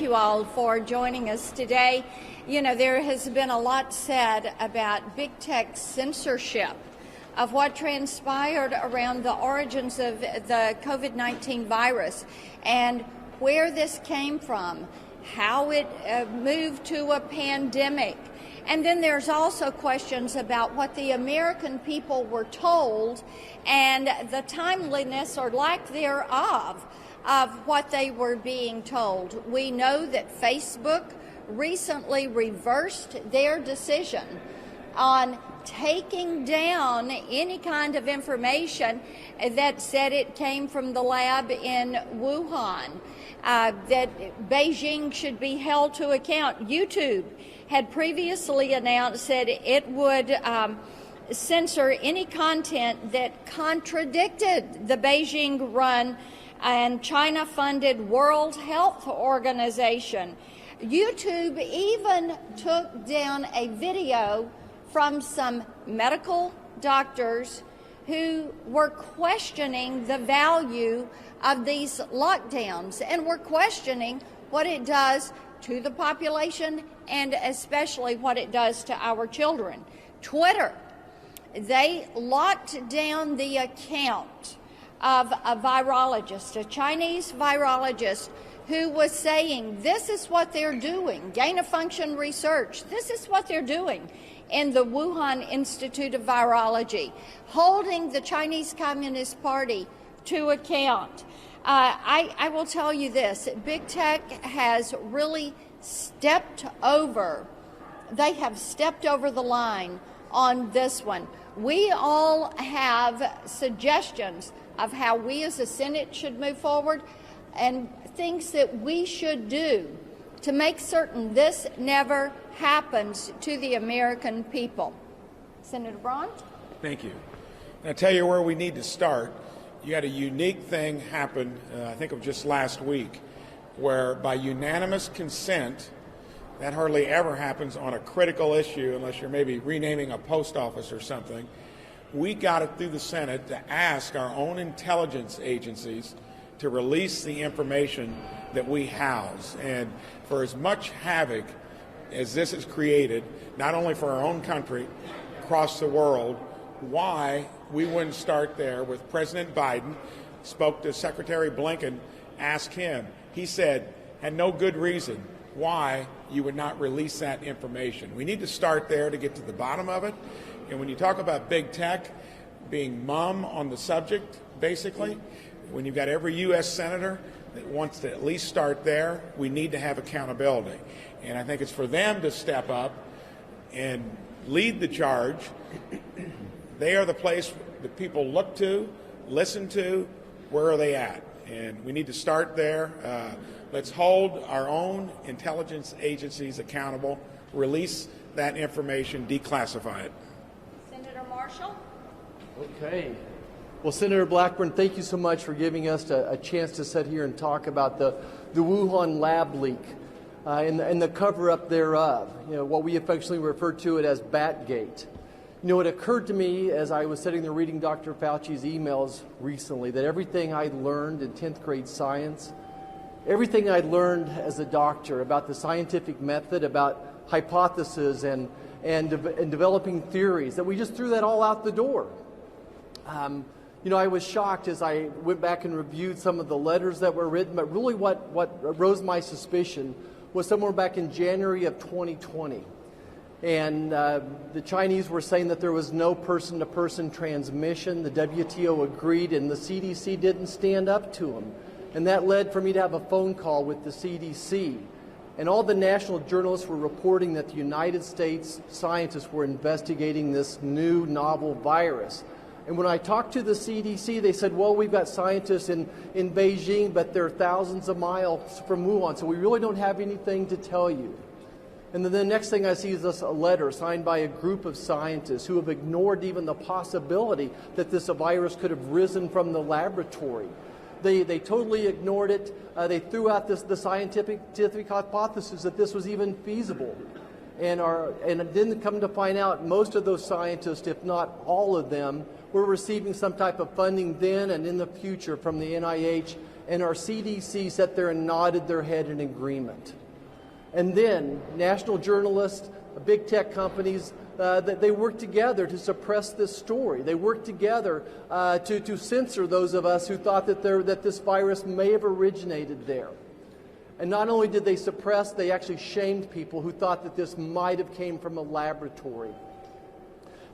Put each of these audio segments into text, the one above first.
you all for joining us today. You know, there has been a lot said about big tech censorship of what transpired around the origins of the COVID-19 virus and where this came from, how it moved to a pandemic. And then there's also questions about what the American people were told and the timeliness or lack thereof of what they were being told. We know that Facebook recently reversed their decision on taking down any kind of information that said it came from the lab in Wuhan, that Beijing should be held to account. YouTube had previously announced that it would censor any content that contradicted the Beijing-run and China-funded World Health Organization. YouTube even took down a video from some medical doctors who were questioning the value of these lockdowns and were questioning what it does to the population and especially what it does to our children. Twitter, they locked down the account of a virologist, a Chinese virologist, who was saying this is what they're doing, gain-of-function research, this is what they're doing in the Wuhan Institute of Virology, holding the Chinese Communist Party to account. I will tell you this, big tech has really stepped over, they have stepped over the line on this one. We all have suggestions of how we as a Senate should move forward and things that we should do to make certain this never happens to the American people. Senator Braun? Thank you. I'll tell you where we need to start. You had a unique thing happen, I think it was just last week, where by unanimous consent, that hardly ever happens on a critical issue unless you're maybe renaming a post office or something. We got it through the Senate to ask our own intelligence agencies to release the information that we house. And for as much havoc as this has created, not only for our own country, across the world, why we wouldn't start there with President Biden, spoke to Secretary Blinken, asked him. He said, had no good reason why you would not release that information. We need to start there to get to the bottom of it. And when you talk about big tech being mum on the subject, basically, when you've got every U.S. senator that wants to at least start there, we need to have accountability. And I think it's for them to step up and lead the charge. They are the place that people look to, listen to, where are they at? And we need to start there. Let's hold our own intelligence agencies accountable, release that information, declassify it. Senator Marshall? Okay. Well, Senator Blackburn, thank you so much for giving us a chance to sit here and talk about the Wuhan lab leak and the cover-up thereof, what we affectionately refer to it as Batgate. It occurred to me as I was sitting there reading Dr. Fauci's emails recently that everything I learned in 10th grade science, everything I learned as a doctor about the scientific method, about hypotheses and developing theories, that we just threw that all out the door. I was shocked as I went back and reviewed some of the letters that were written, but really what rose my suspicion was somewhere back in January of 2020. And the Chinese were saying that there was no person-to-person transmission. The WTO agreed, and the CDC didn't stand up to them. And that led for me to have a phone call with the CDC. And all the national journalists were reporting that the United States scientists were investigating this new novel virus. And when I talked to the CDC, they said, well, we've got scientists in Beijing, but they're thousands of miles from Wuhan, so we really don't have anything to tell you. And then the next thing I see is a letter signed by a group of scientists who have ignored even the possibility that this virus could have risen from the laboratory. They totally ignored it. They threw out the scientific hypothesis that this was even feasible. And didn't come to find out most of those scientists, if not all of them, were receiving some type of funding then and in the future from the NIH and our CDC sat there and nodded their head in agreement. And then national journalists, big tech companies, they worked together to suppress this story. They worked together to censor those of us who thought that this virus may have originated there. And not only did they suppress, they actually shamed people who thought that this might have came from a laboratory.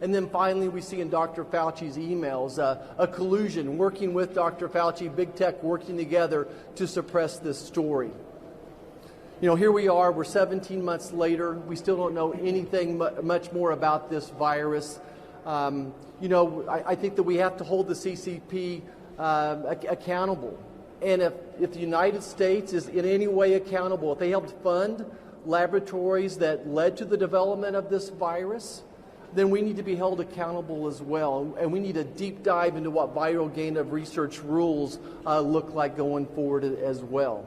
And then finally, we see in Dr. Fauci's emails a collusion, working with Dr. Fauci, big tech working together to suppress this story. You know, here we are, we're 17 months later. We still don't know anything much more about this virus. You know, I think that we have to hold the CCP accountable. And if the United States is in any way accountable, if they helped fund laboratories that led to the development of this virus, then we need to be held accountable as well. And we need a deep dive into what viral gain of research rules look like going forward as well.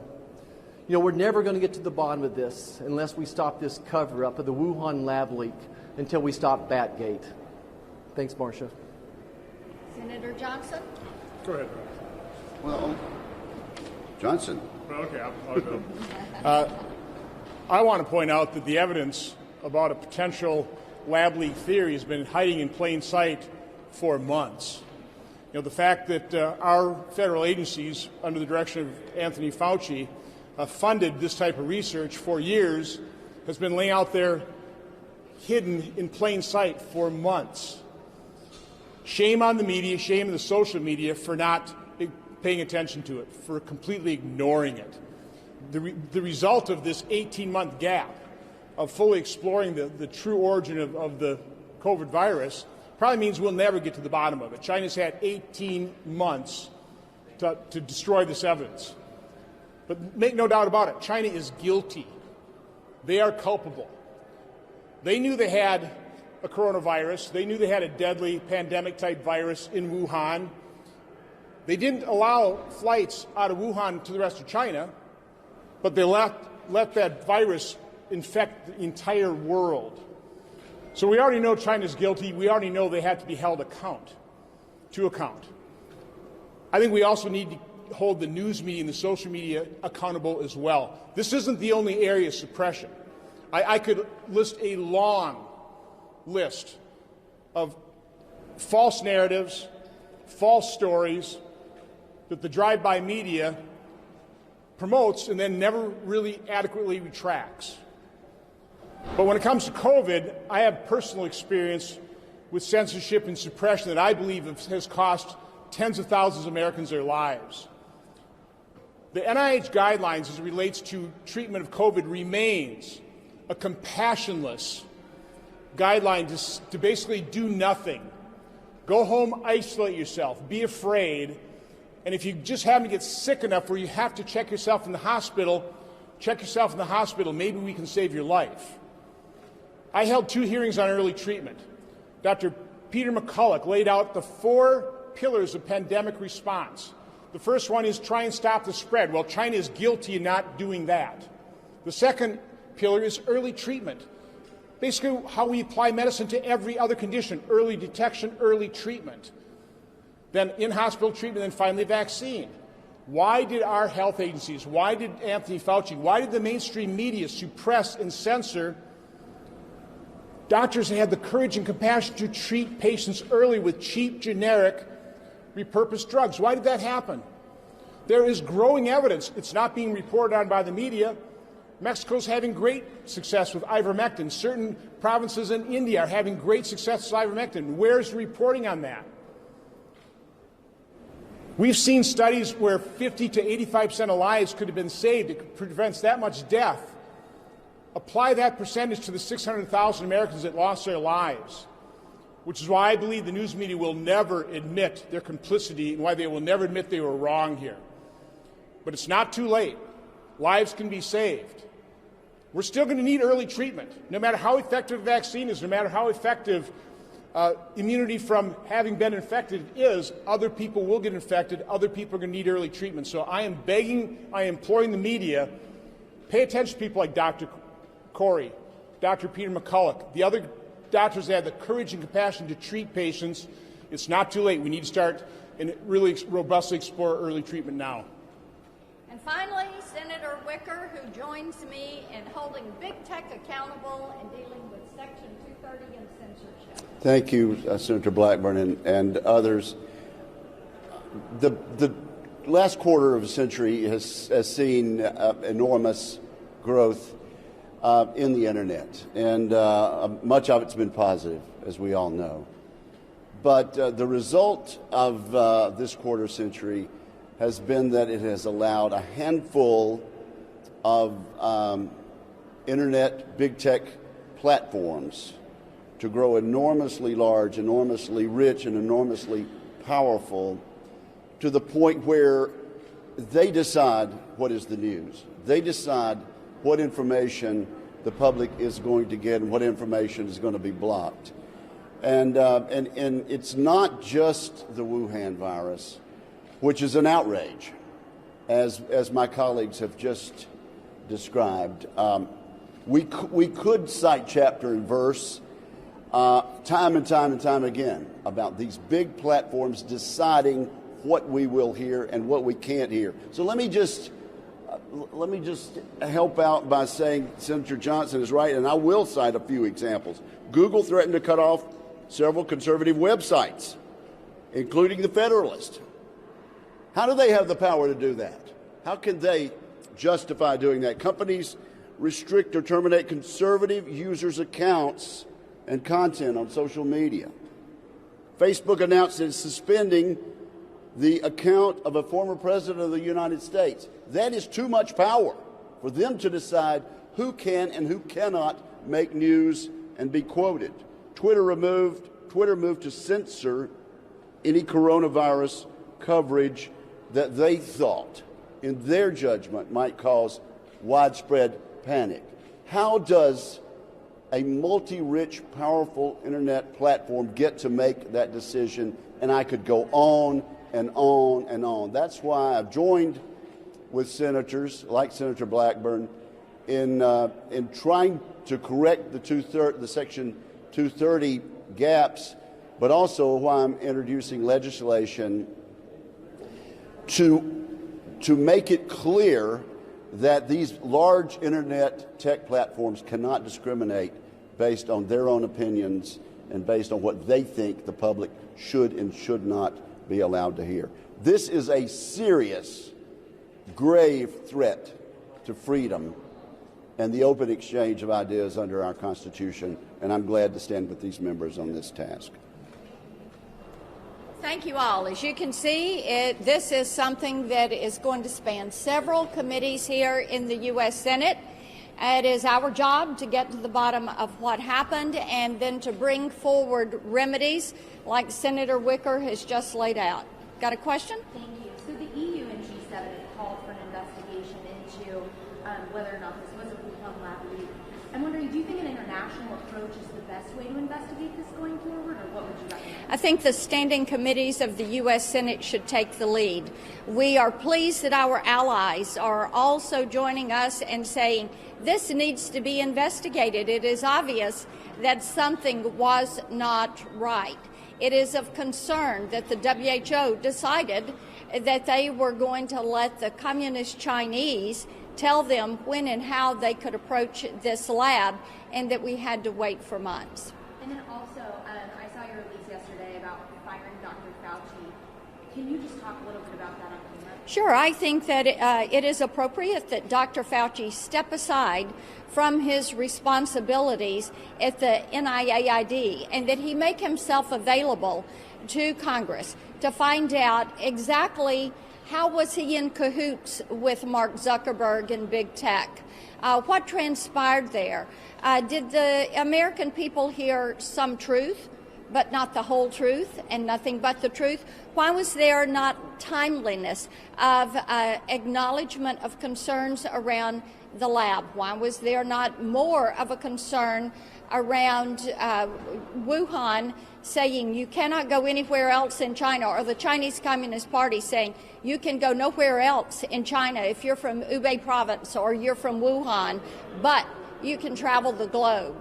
You know, we're never going to get to the bottom of this unless we stop this cover-up of the Wuhan lab leak until we stop Batgate. Thanks, Marcia. Senator Johnson? Go ahead. Well, Johnson. Okay, I'll go. I want to point out that the evidence about a potential lab leak theory has been hiding in plain sight for months. You know, the fact that our federal agencies, under the direction of Anthony Fauci, funded this type of research for years has been laying out there hidden in plain sight for months. Shame on the media, shame on the social media for not paying attention to it, for completely ignoring it. The result of this 18-month gap of fully exploring the true origin of the COVID virus probably means we'll never get to the bottom of it. China's had 18 months to destroy this evidence. But make no doubt about it, China is guilty. They are culpable. They knew they had a coronavirus. They knew they had a deadly pandemic-type virus in Wuhan. They didn't allow flights out of Wuhan to the rest of China, but they let that virus infect the entire world. So we already know China's guilty. We already know they have to be held to account. I think we also need to hold the news media and the social media accountable as well. This isn't the only area of suppression. I could list a long list of false narratives, false stories that the drive-by media promotes and then never really adequately retracts. But when it comes to COVID, I have personal experience with censorship and suppression that I believe has cost tens of thousands of Americans their lives. The NIH guidelines as it relates to treatment of COVID remains a compassionless guideline to basically do nothing. Go home, isolate yourself, be afraid, and if you just happen to get sick enough where you have to check yourself in the hospital, check yourself in the hospital. Maybe we can save your life. I held 2 hearings on early treatment. Dr. Peter McCulloch laid out the 4 pillars of pandemic response. The first one is try and stop the spread. Well, China is guilty in not doing that. The second pillar is early treatment. Basically, how we apply medicine to every other condition. Early detection, early treatment. Then in-hospital treatment, and finally vaccine. Why did our health agencies, why did Anthony Fauci, why did the mainstream media suppress and censor doctors that had the courage and compassion to treat patients early with cheap, generic, repurposed drugs? Why did that happen? There is growing evidence. It's not being reported on by the media. Mexico's having great success with ivermectin. Certain provinces in India are having great success with ivermectin. Where's the reporting on that? We've seen studies where 50 to 85% of lives could have been saved. It prevents that much death. Apply that percentage to the 600,000 Americans that lost their lives, which is why I believe the news media will never admit their complicity and why they will never admit they were wrong here. But it's not too late. Lives can be saved. We're still going to need early treatment. No matter how effective a vaccine is, no matter how effective immunity from having been infected is, other people will get infected. Other people are going to need early treatment. So I am imploring the media, pay attention to people like Dr. Corey, Dr. Peter McCulloch, the other doctors that have the courage and compassion to treat patients. It's not too late. We need to start and really robustly explore early treatment now. finally, Senator Wicker, who joins me in holding big tech accountable and dealing with Section 230 and censorship. Thank you, Senator Blackburn and others. The last quarter of a century has seen enormous growth in the internet, and much of it's been positive, as we all know. But the result of this quarter century has been that it has allowed a handful of internet big tech platforms to grow enormously large, enormously rich, and enormously powerful, to the point where they decide what is the news. They decide what information the public is going to get and what information is going to be blocked. And it's not just the Wuhan virus, which is an outrage, as my colleagues have just described. We could cite chapter and verse time and time again about these big platforms deciding what we will hear and what we can't hear. So let me just help out by saying Senator Johnson is right, and I will cite a few examples. Google threatened to cut off several conservative websites, including The Federalist. How do they have the power to do that? How can they justify doing that? Companies restrict or terminate conservative users' accounts and content on social media. Facebook announced it's suspending the account of a former president of the United States. That is too much power for them to decide who can and who cannot make news and be quoted. Twitter moved to censor any coronavirus coverage that they thought, in their judgment, might cause widespread panic. How does a multi-rich, powerful internet platform get to make that decision? And I could go on and on and on. That's why I've joined with senators like Senator Blackburn in trying to correct the Section 230 gaps, but also why I'm introducing legislation to make it clear that these large internet tech platforms cannot discriminate based on their own opinions and based on what they think the public should and should not be allowed to hear. This is a serious, grave threat to freedom and the open exchange of ideas under our Constitution, and I'm glad to stand with these members on this task. Thank you all. As you can see, this is something that is going to span several committees here in the U.S. Senate. It is our job to get to the bottom of what happened and then to bring forward remedies like Senator Wicker has just laid out. Got a question? Thank you. So the EU and G7 have called for an investigation into whether or not this was a Wuhan lab leak. I'm wondering, do you think an international approach is the best way to investigate this going forward, or what would you recommend? I think the standing committees of the U.S. Senate should take the lead. We are pleased that our allies are also joining us and saying this needs to be investigated. It is obvious that something was not right. It is of concern that the WHO decided that they were going to let the communist Chinese tell them when and how they could approach this lab, and that we had to wait for months. And then also, I saw your release yesterday about firing Dr. Fauci. Can you just talk a little bit about that on camera? Sure. I think that it is appropriate that Dr. Fauci step aside from his responsibilities at the NIAID and that he make himself available to Congress to find out exactly how was he in cahoots with Mark Zuckerberg and big tech. What transpired there? Did the American people hear some truth, but not the whole truth and nothing but the truth? Why was there not timeliness of acknowledgement of concerns around the lab? Why was there not more of a concern around Wuhan saying you cannot go anywhere else in China, or the Chinese Communist Party saying you can go nowhere else in China if you're from Hubei province or you're from Wuhan, but you can travel the globe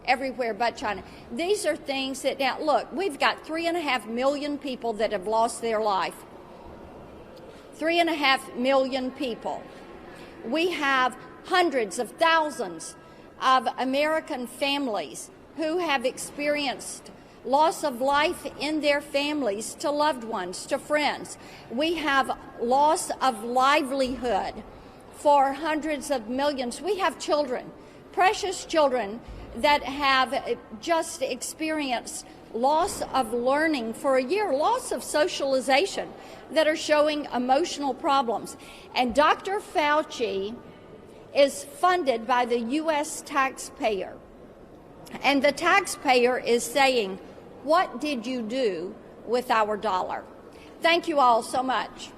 everywhere but China. These are things that, now look, we've got 3.5 million people that have lost their life. 3.5 million people. We have hundreds of thousands of American families who have experienced loss of life in their families to loved ones, to friends. We have loss of livelihood for hundreds of millions. We have children, precious children, that have just experienced loss of learning for a year, loss of socialization, that are showing emotional problems. And Dr. Fauci is funded by the U.S. taxpayer. And the taxpayer is saying, what did you do with our dollar? Thank you all so much.